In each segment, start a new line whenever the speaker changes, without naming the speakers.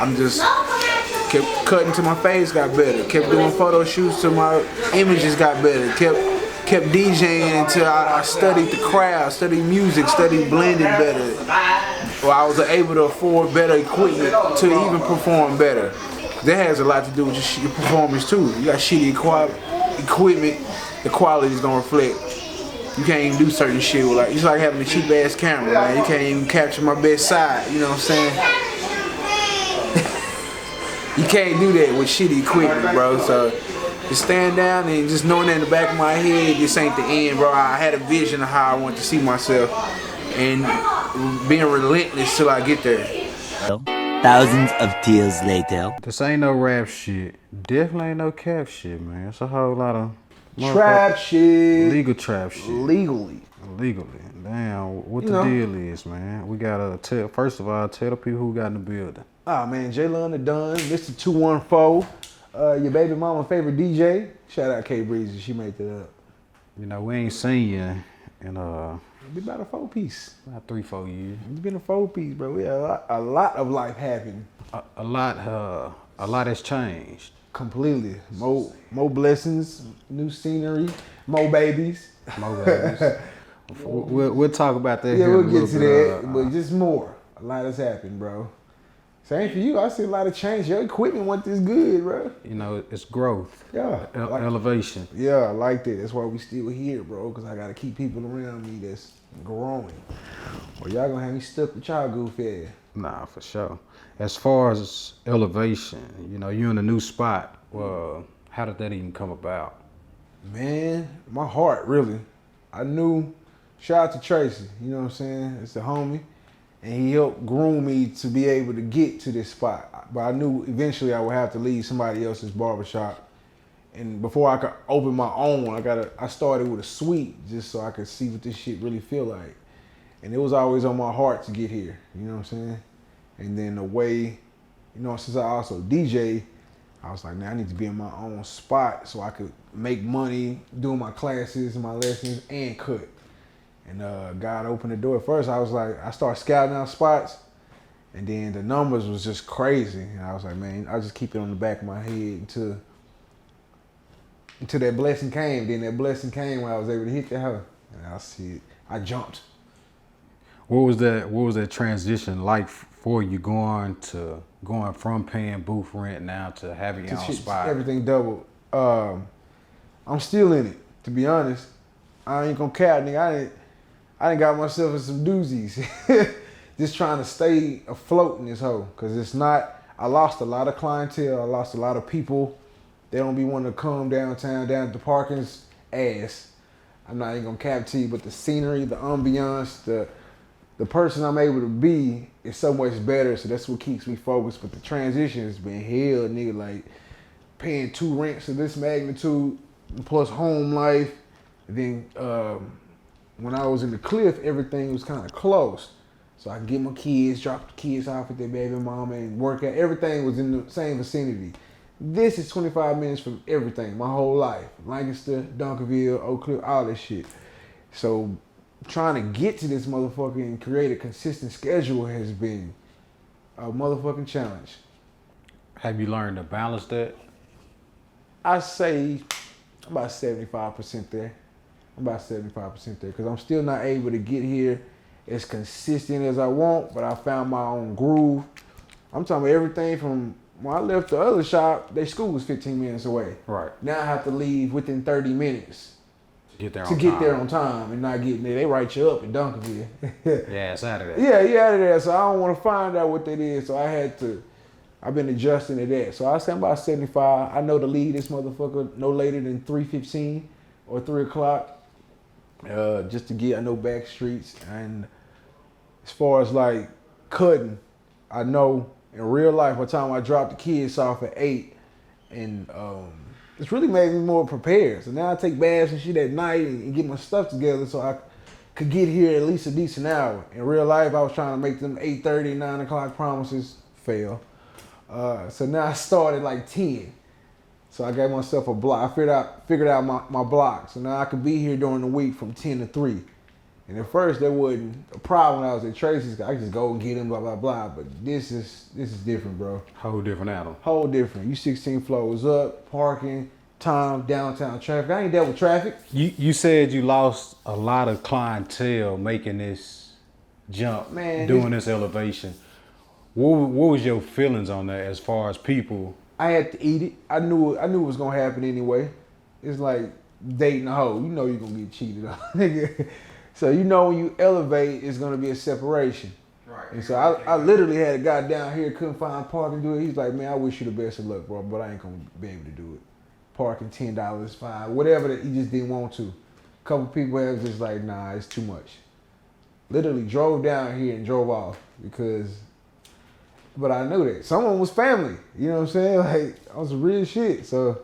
I'm just kept cutting till my face got better. Kept doing photo shoots till my images got better. Kept DJing until I studied the craft, studied music, studied blending better. Well, I was able to afford better equipment to even perform better. That has a lot to do with your performance too. You got shitty equipment, the quality is gonna reflect. You can't even do certain shit with it's like having a cheap ass camera, man. You can't even capture my best side, you know what I'm saying? You can't do that with shitty equipment, bro. So just stand down and just knowing that in the back of my head, this ain't the end, bro. I had a vision of how I want to see myself and being relentless till I get there.
Thousands of tears later.
This ain't no rap shit. Definitely ain't no cap shit, man. It's a whole lot of
trap shit.
Legal trap shit.
Legally.
Damn, what the deal is, man? We gotta tell, first of all, tell the people who got in the building.
Ah, man, J-Lun the Dunn, Mr. 214, your baby mama favorite DJ. Shout out K Breezy, she made that up.
You know, we ain't seen you in
It's been about a 4-piece.
About 3-4 years.
It's been a 4-piece, bro. We had a lot of life happened.
A lot has changed.
Completely. More blessings, new scenery, more babies.
We'll talk about that.
Yeah,
here
we'll get to that, but just more. A lot has happened, bro. Same for you. I see a lot of change. Your equipment wasn't this good, bro.
You know, it's growth.
Yeah.
Elevation.
Yeah, I like that. That's why we still here, bro, because I got to keep people around me that's growing. Or y'all going to have me stuck with y'all goofy ass.
Nah, for sure. As far as elevation, you know, you're in a new spot. Well, how did that even come about?
Man, my heart, really. I knew, shout out to Tracy, you know what I'm saying? It's a homie. And he helped groom me to be able to get to this spot. But I knew eventually I would have to leave somebody else's barbershop. And before I could open my own, I started with a suite just so I could see what this shit really feel like. And it was always on my heart to get here, you know what I'm saying? And then the way, you know, since I also DJ, I was like, man, I need to be in my own spot so I could make money doing my classes and my lessons and cut. And God opened the door. At first, I was like, I started scouting out spots, and then the numbers was just crazy. And I was like, man, I'll just keep it on the back of my head until that blessing came. Then that blessing came when I was able to hit the house. And I see it. I jumped.
What was that transition like for you going from paying booth rent now to having your own spot?
Everything doubled. I'm still in it, to be honest. I ain't gonna care, nigga. I done got myself in some doozies. Just trying to stay afloat in this hole. Cause it's not, I lost a lot of clientele. I lost a lot of people. They don't be wanting to come downtown, down at the parking's ass. I'm not even gonna cap to you, but the scenery, the ambiance, the person I'm able to be is so much better. So that's what keeps me focused. But the transition has been hell, nigga. Like paying 2 rents of this magnitude plus home life. And then when I was in the Cliff, everything was kind of close. So I could get my kids, drop the kids off at their baby mama and work out. Everything was in the same vicinity. This is 25 minutes from everything, my whole life. Lancaster, Dunkerville, Oak Cliff, all this shit. So trying to get to this motherfucker and create a consistent schedule has been a motherfucking challenge.
Have you learned to balance that?
I say about 75% there. About 75% there, because I'm still not able to get here as consistent as I want, but I found my own groove. I'm talking about everything from when I left the other shop, their school was 15 minutes away.
Right.
Now I have to leave within 30 minutes
to get there on time
and not getting there. They write you up in Dunkerville.
Yeah, it's out of there.
Yeah, you out of there. So I don't want to find out what that is. So I've been adjusting to that. So I say I'm about 75. I know to leave this motherfucker no later than 3:15 or 3 o'clock. Just to get, I know back streets. And as far as like cutting, I know in real life, by the time I drop the kids off at 8, and it's really made me more prepared. So now I take baths and shit at night and get my stuff together so I could get here at least a decent hour. In real life, I was trying to make them 8:30, 9 o'clock promises fail. So now I started like 10. So I gave myself a block. I figured out my block. So now I could be here during the week from 10 to 3. And at first, that wasn't a problem when I was at Tracy's. I could just go and get him, blah, blah, blah. But this is different, bro.
Whole different animal.
Whole different. You 16 floors up, parking, time, downtown traffic. I ain't dealt with traffic.
You said you lost a lot of clientele making this jump, doing this elevation. What was your feelings on that as far as people?
I had to eat it. I knew it was gonna happen anyway. It's like dating a hoe. You know you're gonna get cheated on, nigga. So you know when you elevate, it's gonna be a separation.
Right.
And so I literally had a guy down here, couldn't find parking to do it. He's like, man, I wish you the best of luck, bro, but I ain't gonna be able to do it. Parking $10, $5, whatever that he just didn't want to. A couple people have just like, nah, it's too much. Literally drove down here and drove off but I knew that. Someone was family. You know what I'm saying? Like, I was real shit. So,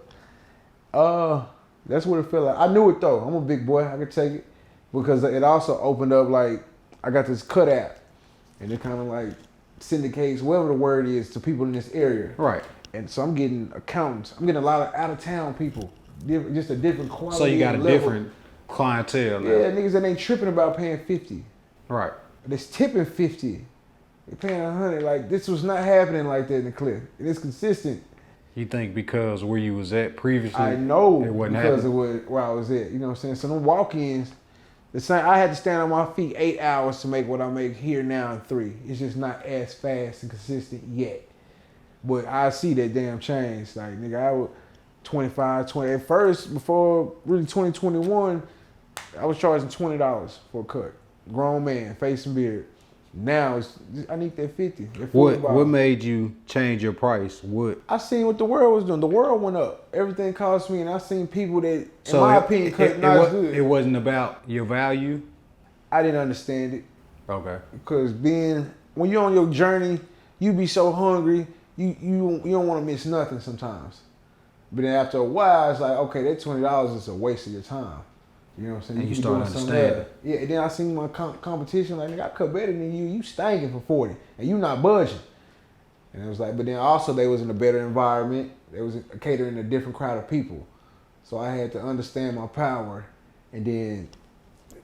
that's what it felt like. I knew it though. I'm a big boy. I could take it. Because it also opened up, like, I got this cut app. And it kind of like syndicates, whatever the word is, to people in this area.
Right.
And so I'm getting accountants. I'm getting a lot of out-of-town people. Just a different quality.
So you got a
level.
Different clientele now.
Yeah, niggas that ain't tripping about paying 50.
Right.
It's tipping 50. They paying 100. Like, this was not happening like that in the clip. And it's consistent.
You think because where you was at previously?
I know
it wasn't
because
happening?
of where I was at. You know what I'm saying? So them walk-ins, I had to stand on my feet 8 hours to make what I make here now in 3. It's just not as fast and consistent yet. But I see that damn change. Like, nigga, I was 25, 20. At first, before really 2021, I was charging $20 for a cut. Grown man, face and beard. Now, I need that 50.
What made you change your price?
I seen what the world was doing. The world went up. Everything cost me, and I seen people that, in my opinion, cut not as good.
It wasn't about your value?
I didn't understand it.
Okay.
Because when you're on your journey, you be so hungry, you don't want to miss nothing sometimes. But then after a while, it's like, okay, that $20 is a waste of your time. You know what I'm saying?
And you start understanding.
Yeah, and then I seen my competition, like, nigga, I cut better than you. You stinking for 40, and you not budging. And it was like, but then also they was in a better environment. They was catering a different crowd of people. So I had to understand my power and then,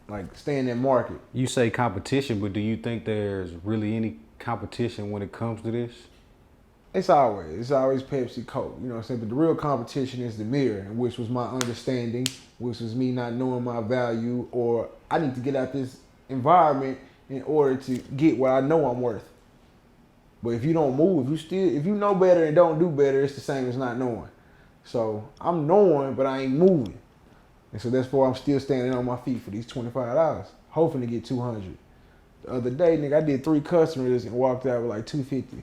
like, stay in that market.
You say competition, but do you think there's really any competition when it comes to this?
It's always Pepsi, Coke, you know what I'm saying? But the real competition is the mirror, which was my understanding, which was me not knowing my value, or I need to get out this environment in order to get what I know I'm worth. But if you don't move, if you know better and don't do better, it's the same as not knowing. So I'm knowing, but I ain't moving. And so that's why I'm still standing on my feet for these $25, hoping to get 200. The other day, nigga, I did 3 customers and walked out with like 250.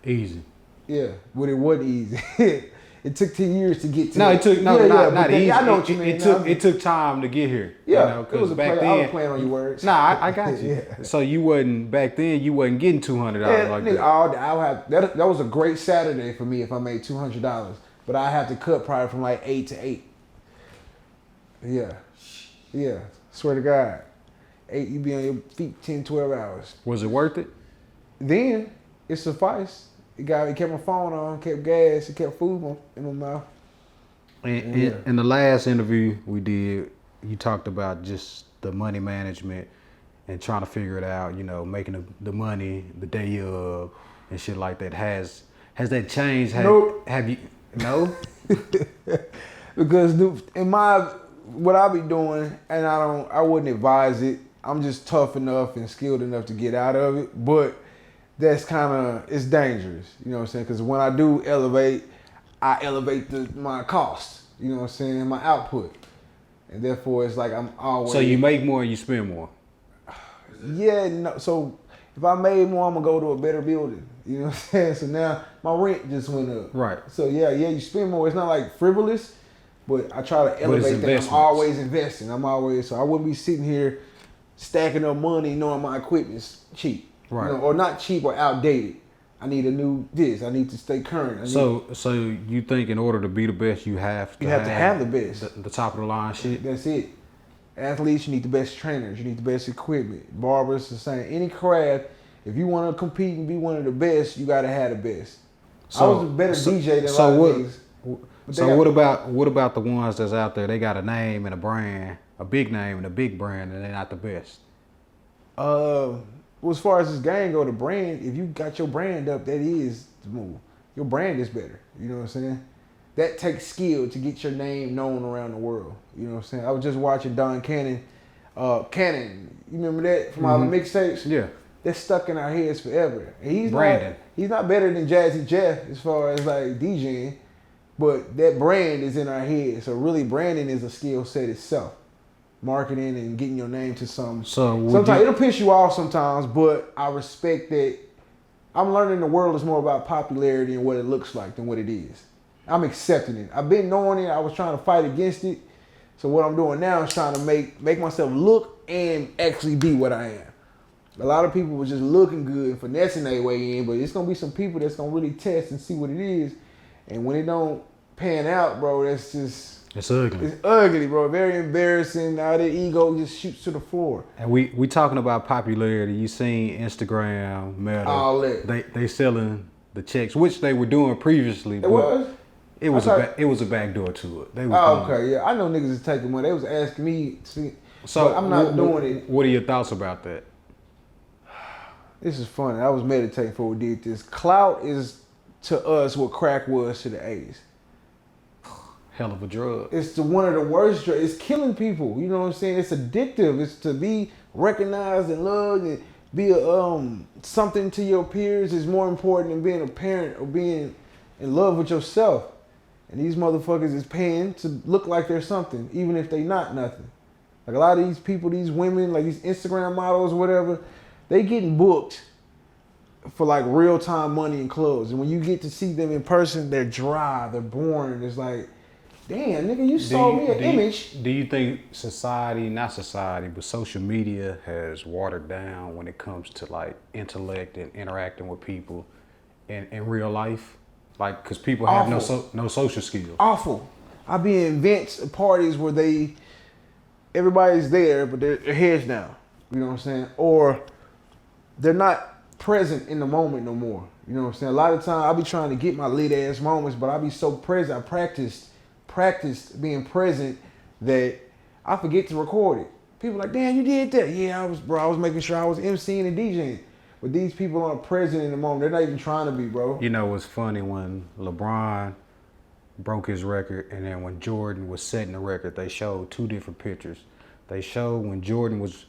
Easy.
Yeah, but it wasn't easy. It took 10 years to get to.
No, it took not easy.
I know what you mean.
It took time to get here.
Yeah,
you know,
it was
back
then,
then.
I was playing on your words.
Nah, I got you.
Yeah.
So you wasn't back then. You wasn't getting $200 like
nigga, that. That was a great Saturday for me if I made $200, but I have to cut probably from like 8 to 8. Yeah. Swear to God, 8. You be on your feet 10, 12 hours.
Was it worth it?
Then it sufficed. It kept my phone on, kept gas, it kept food in my mouth.
In the last interview we did, you talked about just the money management and trying to figure it out, you know, making the money the day of and shit like that. Has that changed?
Nope.
Have you? No?
Because what I be doing, and I wouldn't advise it. I'm just tough enough and skilled enough to get out of it, but that's it's dangerous, you know what I'm saying? Because when I do elevate, I elevate my cost, you know what I'm saying, my output. And therefore, it's like I'm always...
So you make more and you spend more?
Yeah, no. So if I made more, I'm going to go to a better building, you know what I'm saying? So now my rent just went up.
Right.
So yeah, you spend more. It's not like frivolous, but I try to elevate that. I'm always investing. So I wouldn't be sitting here stacking up money knowing my equipment's cheap.
Right.
You know, or not cheap or outdated. I need a new I need to stay current.
So you think in order to be the best, you have to
have the best.
The top of the line shit?
That's it. Athletes, you need the best trainers. You need the best equipment. Barbers, the same. Any craft, if you want to compete and be one of the best, you got to have the best. I was a better DJ than a lot of niggas.
So what about the ones that's out there? They got a name and a brand, a big name and a big brand, and they're not the best.
Well, as far as this game go, the brand, if you got your brand up, that is the move. Your brand is better. You know what I'm saying? That takes skill to get your name known around the world. You know what I'm saying? I was just watching Don Cannon. Cannon, you remember that from all the mixtapes?
Yeah.
That's stuck in our heads forever. And
Brandon.
He's not better than Jazzy Jeff as far as like DJing, but that brand is in our heads. So really, branding is a skill set itself. Marketing and getting your name to something.
So
sometimes it'll piss you off sometimes, but I respect that. I'm learning the world is more about popularity and what it looks like than what it is. I'm accepting it. I've been knowing it. I was trying to fight against it. So what I'm doing now is trying to make myself look and actually be what I am. A lot of people were just looking good and finessing their way in, but it's gonna be some people that's gonna really test and see what it is. And when it don't pan out, bro, that's just
it's ugly.
It's ugly, bro. Very embarrassing. Now their ego just shoots to the floor.
And we talking about popularity. You seen Instagram, Meta.
All that.
They selling the checks, which they were doing previously.
It was?
It was a backdoor to it. They was
okay, yeah. I know niggas is taking money. They was asking me,
so
I'm not doing it.
What are your thoughts about that?
This is funny. I was meditating before we did this. Clout is to us what crack was to the A's.
Hell of a drug.
It's one of the worst drugs. It's killing people. You know what I'm saying? It's addictive. It's to be recognized and loved and be something to your peers is more important than being a parent or being in love with yourself. And these motherfuckers is paying to look like they're something, even if they not nothing. Like a lot of these people, these women, like these Instagram models, whatever, they getting booked for like real time money in clubs. And when you get to see them in person, they're dry, they're boring. It's like, damn, nigga, you sold me an image.
Do you think society, not society, but social media has watered down when it comes to like intellect and interacting with people in real life? Like, cause people have no social skills.
Awful. I be in events, parties where everybody's there, but their heads down. You know what I'm saying? Or they're not present in the moment no more. You know what I'm saying? A lot of times I be trying to get my lit ass moments, but I be so present. I practiced being present that I forget to record it. People like, damn, you did that. Yeah, I was making sure I was emceeing and DJing. But these people aren't present in the moment. They're not even trying to be, bro.
You know what's funny, when LeBron broke his record and then when Jordan was setting the record, they showed two different pictures. They showed when Jordan was,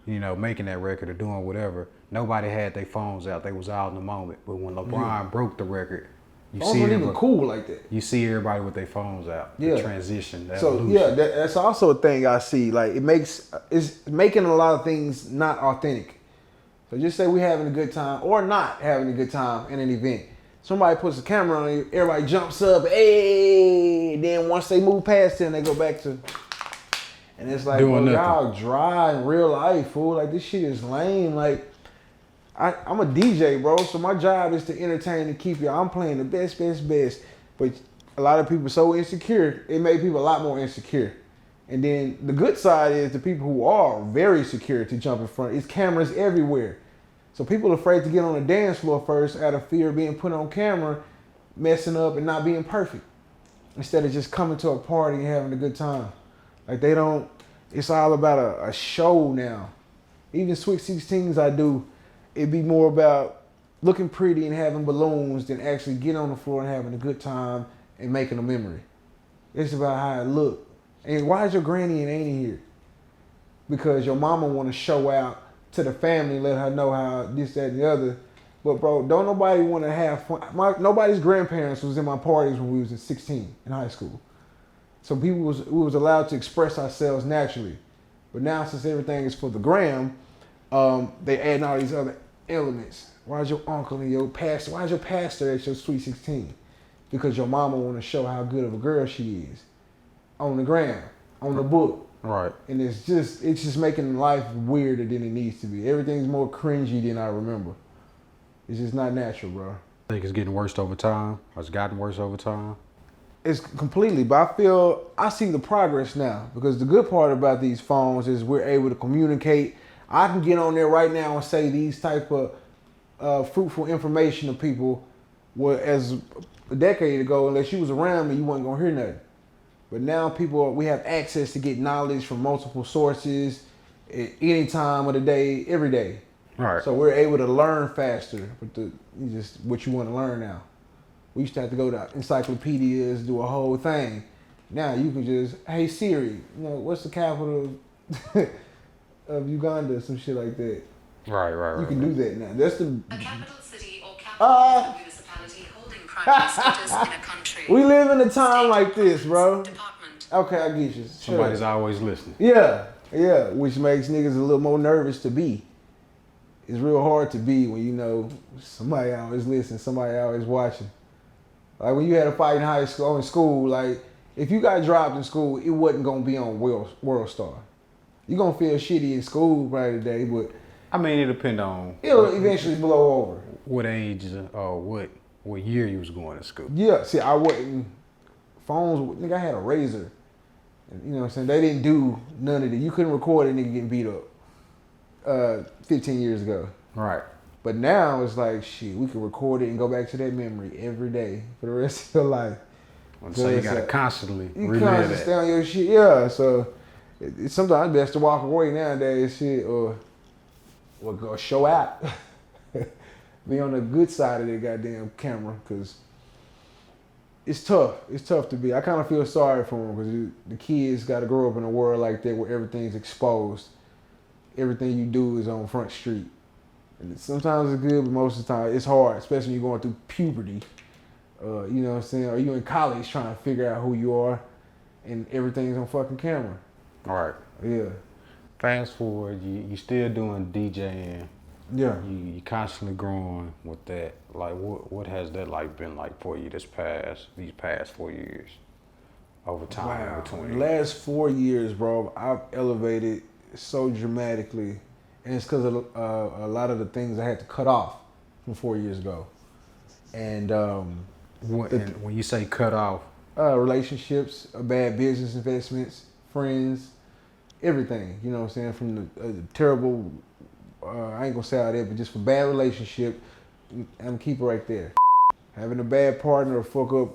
making that record or doing whatever, nobody had their phones out. They was out in the moment. But when LeBron broke the record,
phones weren't even cool like that.
You see everybody with their phones out.
Yeah.
The transition. The
so
evolution.
yeah, that's also a thing I see. Like it's making a lot of things not authentic. So just say we having a good time or not having a good time in an event. Somebody puts a camera on you, everybody jumps up, hey, then once they move past it, they go back to, and it's like, well, y'all dry in real life, fool. Like this shit is lame. Like I'm a DJ, bro, so my job is to entertain and keep y'all. I'm playing the best. But a lot of people are so insecure, it made people a lot more insecure. And then the good side is the people who are very secure to jump in front. It's cameras everywhere. So people are afraid to get on the dance floor first out of fear of being put on camera, messing up and not being perfect. Instead of just coming to a party and having a good time. Like it's all about a show now. Even Sweet 16s I do, it'd be more about looking pretty and having balloons than actually getting on the floor and having a good time and making a memory. It's about how it look. And why is your granny and auntie here? Because your mama want to show out to the family, let her know how this, that, and the other. But bro, don't nobody want to have fun. Nobody's grandparents was in my parties when we was in 16 in high school. So we was allowed to express ourselves naturally. But now since everything is for the gram, they adding all these other elements. Why's your uncle and your pastor? Why's your pastor at your Sweet 16? Because your mama want to show how good of a girl she is. On the gram, on the book.
Right.
And it's just making life weirder than it needs to be. Everything's more cringy than I remember. It's just not natural, bro.
I think it's getting worse over time. Or it's gotten worse over time.
It's completely, but I see the progress now, because the good part about these phones is we're able to communicate. I can get on there right now and say these type of fruitful information to people, as a decade ago, unless you was around me, you wasn't gonna hear nothing. But now we have access to get knowledge from multiple sources. at any time of the day, every day.
Right.
So we're able to learn faster with what you want to learn now. We used to have to go to encyclopedias, do a whole thing. Now you can just, hey Siri, what's the capital of Uganda, some shit like that.
Right.
You can do that now. That's the
a capital city or capital municipality holding primary status in a country.
We live in a time like this, bro.
Department.
Okay, I get you.
Somebody's always listening.
Yeah, which makes niggas a little more nervous to be. It's real hard to be when somebody always listening, somebody always watching. Like when you had a fight in school, like if you got dropped in school, it wasn't gonna be on World Star. You're gonna feel shitty in school probably today, but
I mean, it depends on.
It'll eventually blow over.
What age or what year you was going to school?
Yeah, see, I wasn't phones. Nigga, I had a razor. You know what I'm saying? They didn't do none of that. You couldn't record a nigga getting beat up 15 years ago.
Right.
But now it's like, shit, we can record it and go back to that memory every day for the rest of your life.
So you gotta constantly relive
constantly
that.
stay on your shit, yeah. So it's sometimes best to walk away nowadays, shit, or go show out. Be on the good side of the goddamn camera, because it's tough. It's tough to be. I kind of feel sorry for them, because the kids got to grow up in a world like that where everything's exposed. Everything you do is on Front Street. And sometimes it's good, but most of the time it's hard, especially when you're going through puberty. You know what I'm saying? Or you in college trying to figure out who you are, and everything's on fucking camera.
All right.
Yeah.
Fast forward, you still doing DJing.
Yeah.
You constantly growing with that. Like, what has that been like for you these past 4 years? Over time,
Wow.
between
The last 4 years, bro, I've elevated so dramatically, and it's because of a lot of the things I had to cut off from 4 years ago. And
when you say cut off,
relationships, bad business investments, friends, everything. You know what I'm saying? From the terrible, I ain't gonna say all that, but just for bad relationship, I'm keep it right there. Having a bad partner or fuck up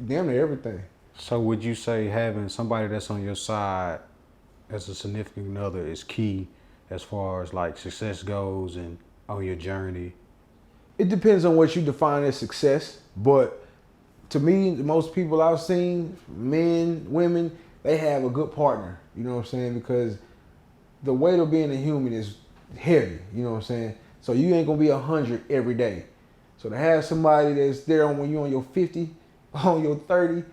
damn near everything.
So would you say having somebody that's on your side as a significant other is key as far as like success goes and on your journey?
It depends on what you define as success, but to me, most people I've seen, men, women, they have a good partner. You know what I'm saying? Because the weight of being a human is heavy. You know what I'm saying? So you ain't gonna be 100 every day. So to have somebody that's there when you're on your 50, on your 30,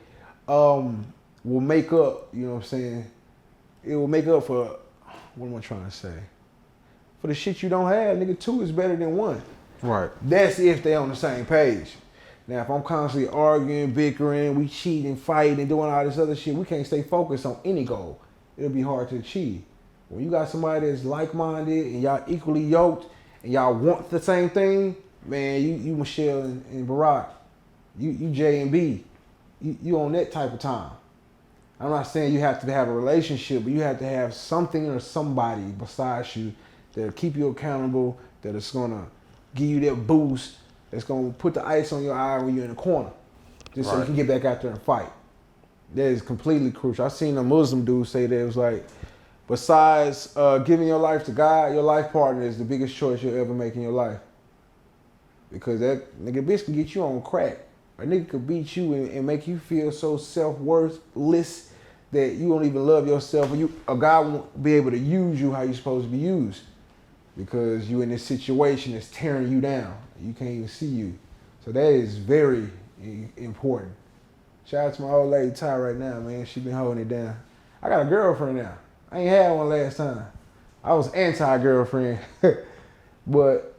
will make up. You know what I'm saying? It will make up for, what am I trying to say? For the shit you don't have, nigga. 2 is better than 1.
Right.
That's if they on the same page. Now, if I'm constantly arguing, bickering, we cheating, fighting, and doing all this other shit, we can't stay focused on any goal. It'll be hard to achieve. When you got somebody that's like-minded and y'all equally yoked and y'all want the same thing, man, you Michelle and Barack, you J and B, you on that type of time. I'm not saying you have to have a relationship, but you have to have something or somebody besides you that'll keep you accountable, that is gonna give you that boost, that's gonna put the ice on your eye when you're in the corner, just so you can get back out there and fight. That is completely crucial. I seen a Muslim dude say that it was like, besides giving your life to God, your life partner is the biggest choice you'll ever make in your life. Because that nigga bitch can get you on crack. A nigga could beat you and make you feel so self-worthless that you don't even love yourself, or a guy won't be able to use you how you're supposed to be used. Because you in this situation that's tearing you down. You can't even see you. So that is very important. Shout out to my old lady Ty right now, man. She been holding it down. I got a girlfriend now. I ain't had one last time. I was anti-girlfriend. But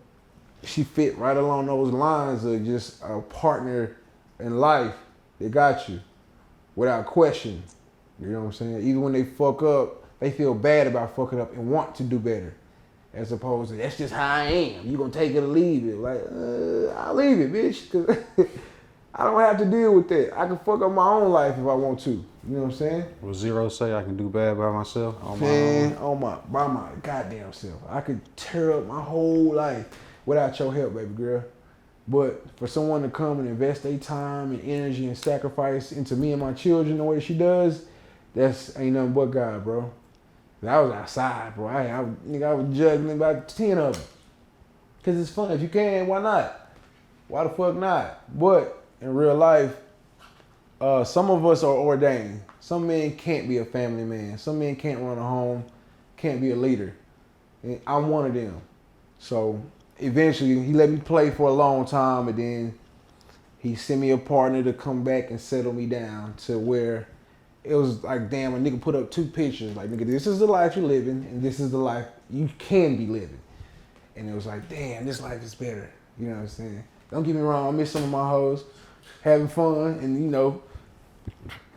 she fit right along those lines of just a partner in life that got you without question. You know what I'm saying? Even when they fuck up, they feel bad about fucking up and want to do better. As opposed to, that's just how I am. You gonna take it or leave it. Like, I'll leave it, bitch. Cause I don't have to deal with that. I can fuck up my own life if I want to. You know what I'm saying?
Will Zero say I can do bad by myself?
By my goddamn self. I could tear up my whole life without your help, baby girl. But for someone to come and invest their time and energy and sacrifice into me and my children the way she does, that's ain't nothing but God, bro. I was outside, bro. I was juggling about 10 of them. Cause it's fun. If you can, why not? Why the fuck not? But in real life, some of us are ordained. Some men can't be a family man. Some men can't run a home, can't be a leader. And I'm one of them. So eventually, he let me play for a long time, and then he sent me a partner to come back and settle me down to where it was like, damn, a nigga put up 2 pictures. Like, nigga, this is the life you're living, and this is the life you can be living. And it was like, damn, this life is better. You know what I'm saying? Don't get me wrong, I miss some of my hoes, having fun and, you know,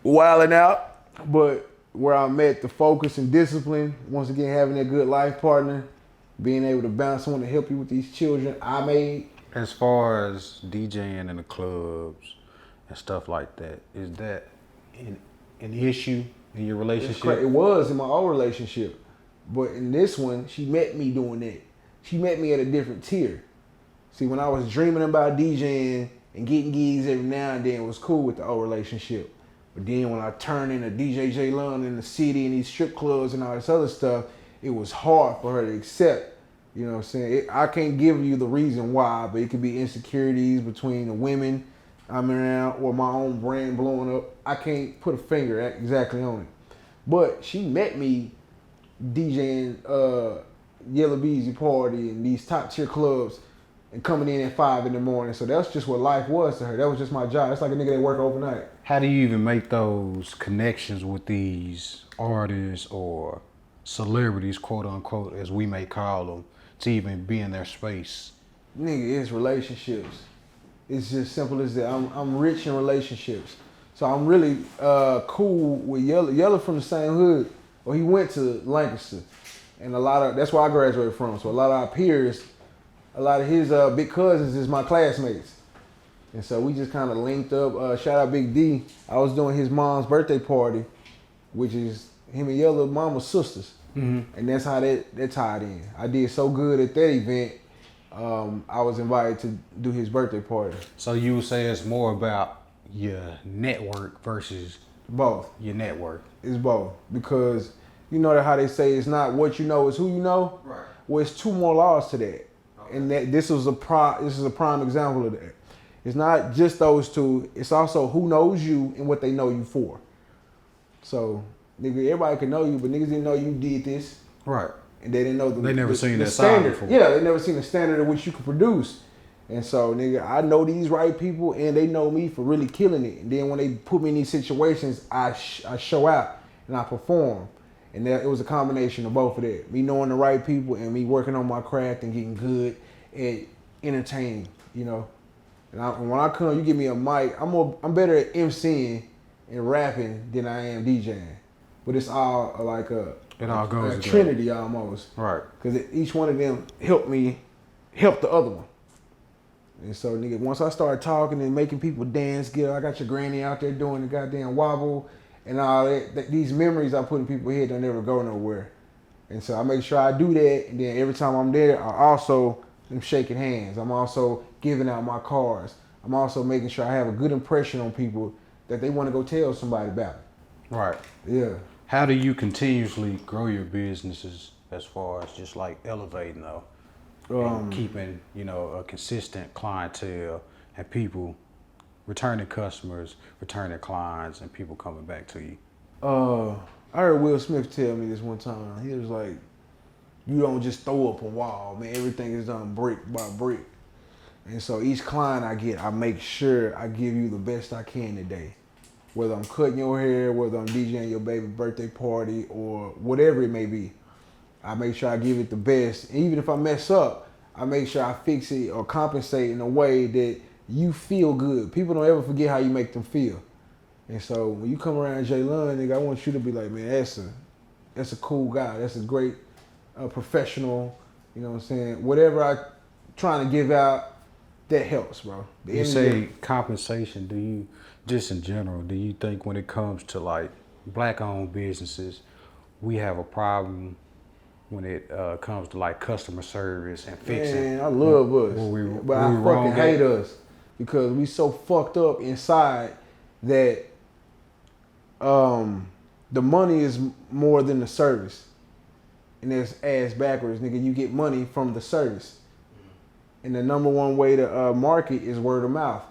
wilding out. But where I'm at, the focus and discipline, once again, having that good life partner, being able to bounce someone to help you with these children I made.
As far as DJing in the clubs and stuff like that, is that an issue in your relationship?
It was in my old relationship. But in this one, she met me doing that. She met me at a different tier. See, when I was dreaming about DJing and getting gigs every now and then, it was cool with the old relationship. But then when I turned into DJ J Lund in the city and these strip clubs and all this other stuff, it was hard for her to accept. You know what I'm saying? I can't give you the reason why, but it could be insecurities between the women I'm around or my own brand blowing up. I can't put a finger exactly on it. But she met me DJing Yellow Beezy Party and these top tier clubs and coming in at 5 in the morning. So that's just what life was to her. That was just my job. It's like a nigga that work overnight.
How do you even make those connections with these artists or celebrities, quote unquote, as we may call them, to even be in their space?
Nigga, it's relationships. It's just simple as that. I'm rich in relationships. So I'm really cool with Yellow. Yellow from the same hood. Well, he went to Lancaster. And that's where I graduated from. So a lot of our peers, a lot of his big cousins is my classmates. And so we just kind of linked up. Shout out Big D. I was doing his mom's birthday party, which is him and Yellow mama's sisters. Mm-hmm. And that's how that tied in. I did so good at that event, I was invited to do his birthday party.
So you would say it's more about your network versus
both.
Your network.
It's both. Because you know how they say it's not what you know, it's who you know?
Right.
Well, it's 2 more laws to that. Okay. And this is a prime example of that. It's not just those 2, it's also who knows you and what they know you for. So, nigga, everybody can know you, but niggas didn't know you did this.
Right.
And they didn't know
they never seen
the
that
standard.
side before.
Yeah, they never seen the standard of which you could produce. And so, nigga, I know these right people and they know me for really killing it. And then when they put me in these situations, I show out and I perform. And it was a combination of both of that. Me knowing the right people and me working on my craft and getting good at entertaining, you know. And when I come, you give me a mic, I'm better at MCing and rapping than I am DJing. But it's all like a trinity almost.
Right.
Because each one of them helped me help the other one. And so, nigga, once I started talking and making people dance, I got your granny out there doing the goddamn wobble and all that. These memories I put in people's head don't never go nowhere. And so I make sure I do that. And then every time I'm there, I also am shaking hands. I'm also giving out my cards. I'm also making sure I have a good impression on people that they want to go tell somebody about it.
Right.
Yeah.
How do you continuously grow your businesses as far as just like elevating though? And keeping, you know, a consistent clientele and people, returning customers, returning clients, and people coming back to you?
I heard Will Smith tell me this one time. He was like, you don't just throw up a wall, man. Everything is done brick by brick. And so each client I get, I make sure I give you the best I can today. Whether I'm cutting your hair, whether I'm DJing your baby birthday party, or whatever it may be. I make sure I give it the best. And even if I mess up, I make sure I fix it or compensate in a way that you feel good. People don't ever forget how you make them feel. And so when you come around J Lund, nigga, I want you to be like, man, that's a cool guy. That's a great professional. You know what I'm saying? Whatever I trying to give out, that helps, bro.
You say compensation. Do you, just in general, do you think when it comes to like black-owned businesses, we have a problem when it comes to like customer service and fixing?
Man, I love us, but I fucking hate us because we so fucked up inside that the money is more than the service. and that's ass backwards, nigga. You get money from the service. And the number one way to market is word of mouth.